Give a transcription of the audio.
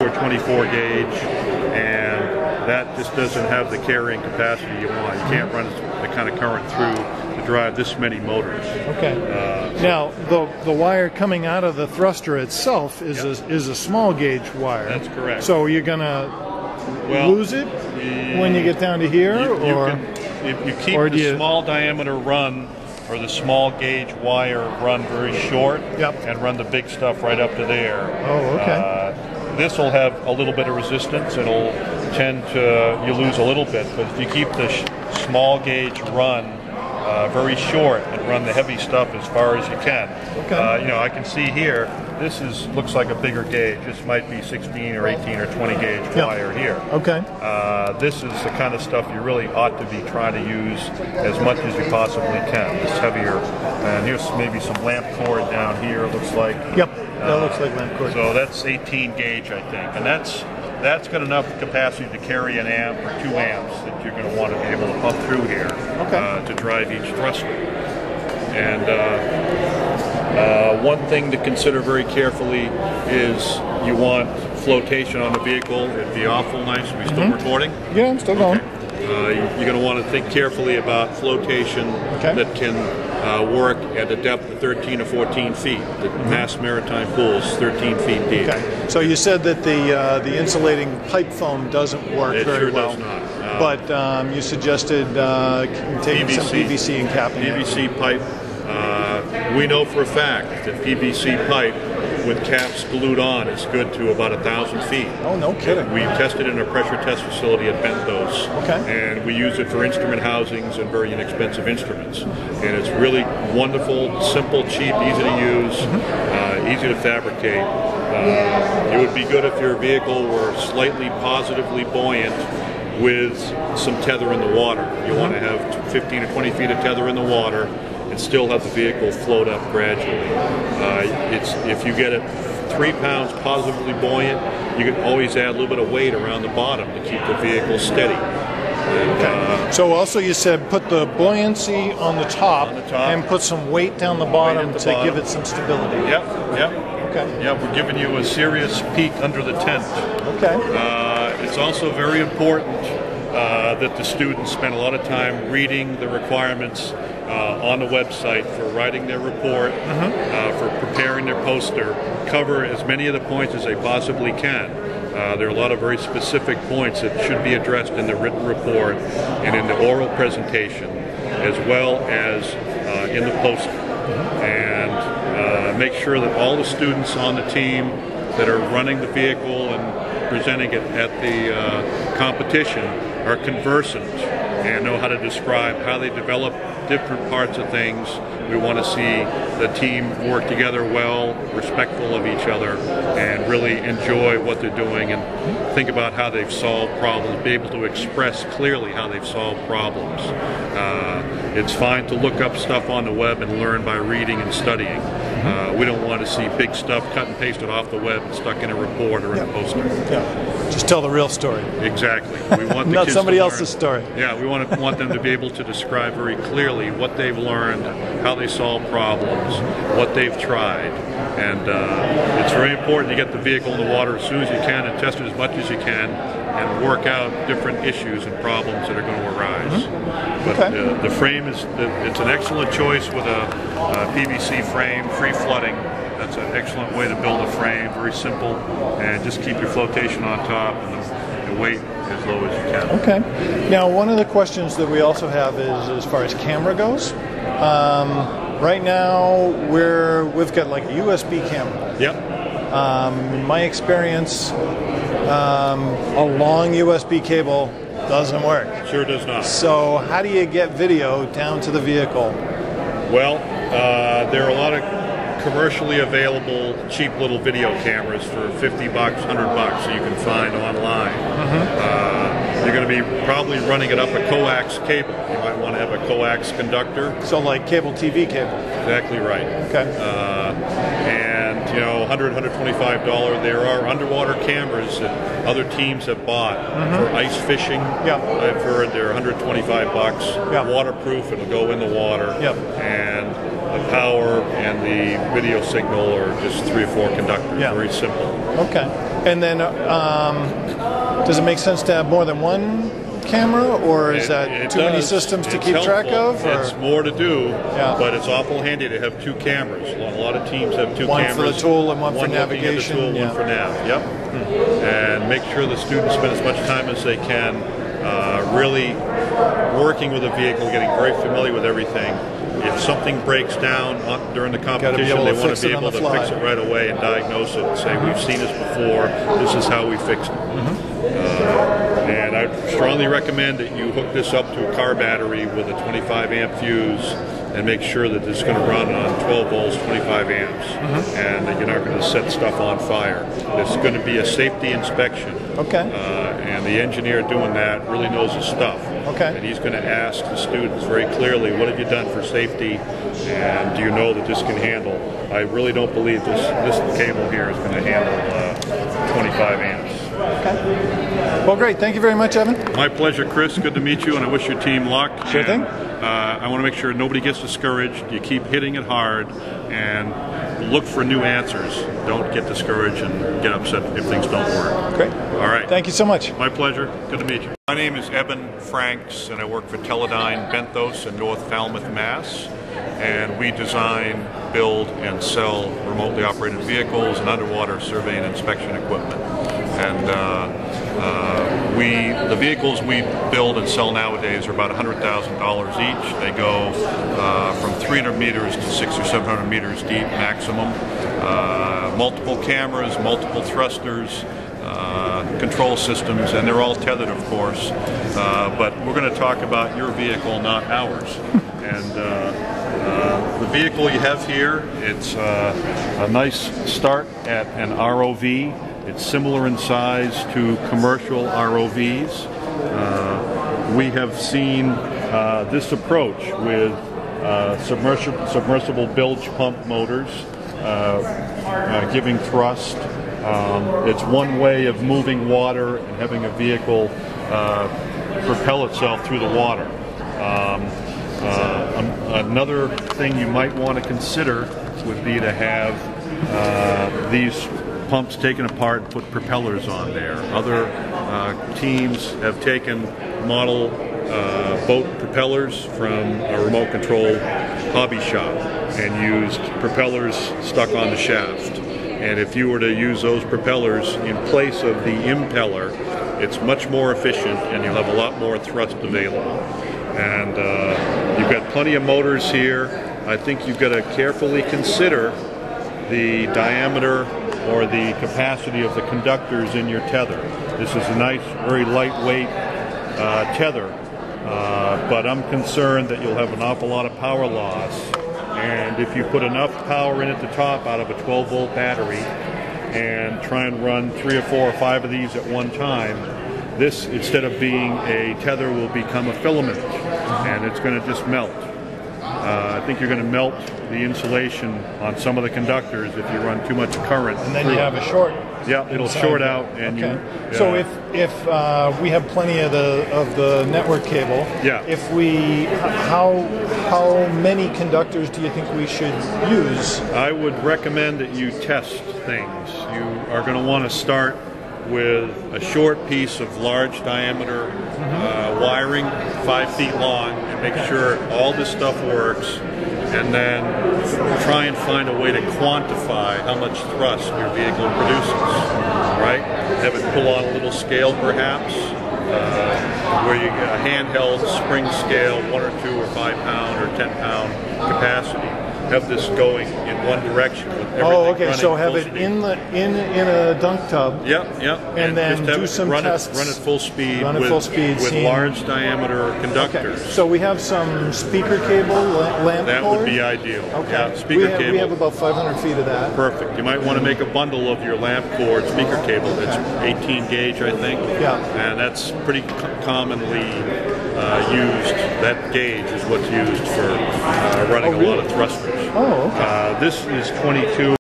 or 24 gauge, and that just doesn't have the carrying capacity you want. You can't run the kind of current through to drive this many motors. Okay. Now, the wire coming out of the thruster itself is a small gauge wire. That's correct. So you're gonna lose it when you get down to here, you keep the small diameter run or the small gauge wire run very short, and run the big stuff right up to there. Oh, okay. This will have a little bit of resistance. It'll tend to, you lose a little bit, but if you keep the small gauge run very short and run the heavy stuff as far as you can. Okay. You know, I can see here, this looks like a bigger gauge. This might be 16 or 18 or 20 gauge wire here. Okay. This is the kind of stuff you really ought to be trying to use as much as you possibly can. This heavier. And here's maybe some lamp cord down here, it looks like. Yep, that looks like lamp cord. So that's 18 gauge, I think. And that's got enough capacity to carry an amp or 2 amps that you're going to want to be able to pump through here to drive each thruster. And one thing to consider very carefully is you want flotation on the vehicle. It'd be awful nice. Are we still recording? Yeah, I'm still going. You're going to want to think carefully about flotation that can work at a depth of 13 or 14 feet. The Mass Maritime pool is 13 feet deep. Okay. So you said that the insulating pipe foam doesn't work very well. It sure does not. But you suggested taking some PVC and capping it. PVC pipe. We know for a fact that PVC pipe with caps glued on is good to about 1,000 feet. Oh, no kidding. We tested in a pressure test facility at Bentos, and we use it for instrument housings and very inexpensive instruments. And it's really wonderful, simple, cheap, easy to use, easy to fabricate. It would be good if your vehicle were slightly positively buoyant with some tether in the water. You want to have 15 or 20 feet of tether in the water and still have the vehicle float up gradually. If you get it 3 pounds positively buoyant, you can always add a little bit of weight around the bottom to keep the vehicle steady. And, so also you said put the buoyancy on the top, and put some weight down the bottom to give it some stability. Yep. Okay. Yeah, we're giving you a serious peek under the tent. Okay. It's also very important that the students spend a lot of time reading the requirements on the website for writing their report, for preparing their poster, cover as many of the points as they possibly can. There are a lot of very specific points that should be addressed in the written report and in the oral presentation, as well as in the poster. And make sure that all the students on the team that are running the vehicle and presenting it at the competition are conversant and know how to describe how they develop different parts of things. We want to see the team work together well, respectful of each other, and really enjoy what they're doing and think about how they've solved problems, be able to express clearly how they've solved problems. It's fine to look up stuff on the web and learn by reading and studying. We don't want to see big stuff cut and pasted off the web and stuck in a report or in a poster. Yeah, just tell the real story. Exactly. We want the not kids somebody to else's story. Yeah, we want them to be able to describe very clearly what they've learned, how they solve problems, what they've tried. And it's very important to get the vehicle in the water as soon as you can and test it as much as you can and work out different issues and problems that are going to arise. But the frame it's an excellent choice with a PVC frame, free flooding. That's an excellent way to build a frame, very simple, and just keep your flotation on top and the weight as low as you can. Okay. Now, one of the questions that we also have is as far as camera goes. Right now, we've got like a USB camera. Yep. In my experience, a long USB cable doesn't work. Sure does not. So how do you get video down to the vehicle? Well, there are a lot of commercially available cheap little video cameras for $50, $100 that you can find online. You're going to be probably running it up a coax cable. You might want to have a coax conductor. So like cable TV cable. Exactly right. Okay. And you know, $100, $125. There are underwater cameras that other teams have bought for ice fishing. Yeah. I've heard they're $125. Yeah. Waterproof. It'll go in the water. Yep. And the power and the video signal are just 3 or 4 conductors. Yeah. Very simple. Okay. And then, does it make sense to have more than one camera, or is that too many systems to keep track of? Or? It's more to do, but it's awful handy to have two cameras. A lot of teams have two cameras. One for the tool and one for navigation. One for nav. Yep. And make sure the students spend as much time as they can really working with a vehicle, getting very familiar with everything. If something breaks down during the competition, they want to be able to fix it right away and diagnose it and say, we've seen this before, this is how we fixed it. And I strongly recommend that you hook this up to a car battery with a 25 amp fuse and make sure that it's going to run on 12 volts, 25 amps, and that you're not going to set stuff on fire. It's going to be a safety inspection. Okay. And the engineer doing that really knows his stuff. Okay. And he's going to ask the students very clearly, what have you done for safety, and do you know that this can handle? I really don't believe this cable here is going to handle 25 amps. Okay. Well, great. Thank you very much, Evan. My pleasure, Chris. Good to meet you, and I wish your team luck. Sure thing. I want to make sure nobody gets discouraged. You keep hitting it hard, and look for new answers. Don't get discouraged and get upset if things don't work. Great. All right. Thank you so much. My pleasure. Good to meet you. My name is Eben Franks, and I work for Teledyne Benthos in North Falmouth, Mass. And we design, build, and sell remotely operated vehicles and underwater survey and inspection equipment. And the vehicles we build and sell nowadays are about $100,000 each. They go from 300 meters to 600 or 700 meters deep maximum. Multiple cameras, multiple thrusters, control systems, and they're all tethered, of course. But we're going to talk about your vehicle, not ours. And the vehicle you have here, it's a nice start at an ROV. It's similar in size to commercial ROVs. We have seen this approach with submersible bilge pump motors giving thrust. It's one way of moving water and having a vehicle propel itself through the water. Another thing you might want to consider would be to have these pumps taken apart and put propellers on there. Other teams have taken model boat propellers from a remote control hobby shop and used propellers stuck on the shaft. And if you were to use those propellers in place of the impeller, it's much more efficient and you'll have a lot more thrust available. And you've got plenty of motors here. I think you've got to carefully consider the diameter or the capacity of the conductors in your tether. This is a nice, very lightweight tether, but I'm concerned that you'll have an awful lot of power loss. And if you put enough power in at the top out of a 12-volt battery and try and run 3 or 4 or 5 of these at one time, this, instead of being a tether, will become a filament, and it's going to just melt. I think you're going to melt the insulation on some of the conductors if you run too much current. And then you have a short. Yeah, it'll short out. And okay. So if we have plenty of the network cable, if we how many conductors do you think we should use? I would recommend that you test things. You are going to want to start with a short piece of large diameter wiring, 5 feet long, and make sure all this stuff works, and then try and find a way to quantify how much thrust your vehicle produces, right? Have it pull on a little scale perhaps, where you get a handheld spring scale, 1 or 2 or 5 pound or 10 pound capacity. Have this going in one direction with everything running so have it speed. in a dunk tub. Yep. And then just do some tests. Run at full speed. With large diameter conductors. Okay. So we have some speaker cable, lamp that cord? would be ideal. Okay. Yeah, speaker cable. We have about 500 feet of that. Perfect. You might want to make a bundle of your lamp cord speaker cable. It's 18 gauge, I think. Yeah. And that's pretty commonly used. That gauge is what's used for running a lot of thrusters. Oh, okay. This is 22.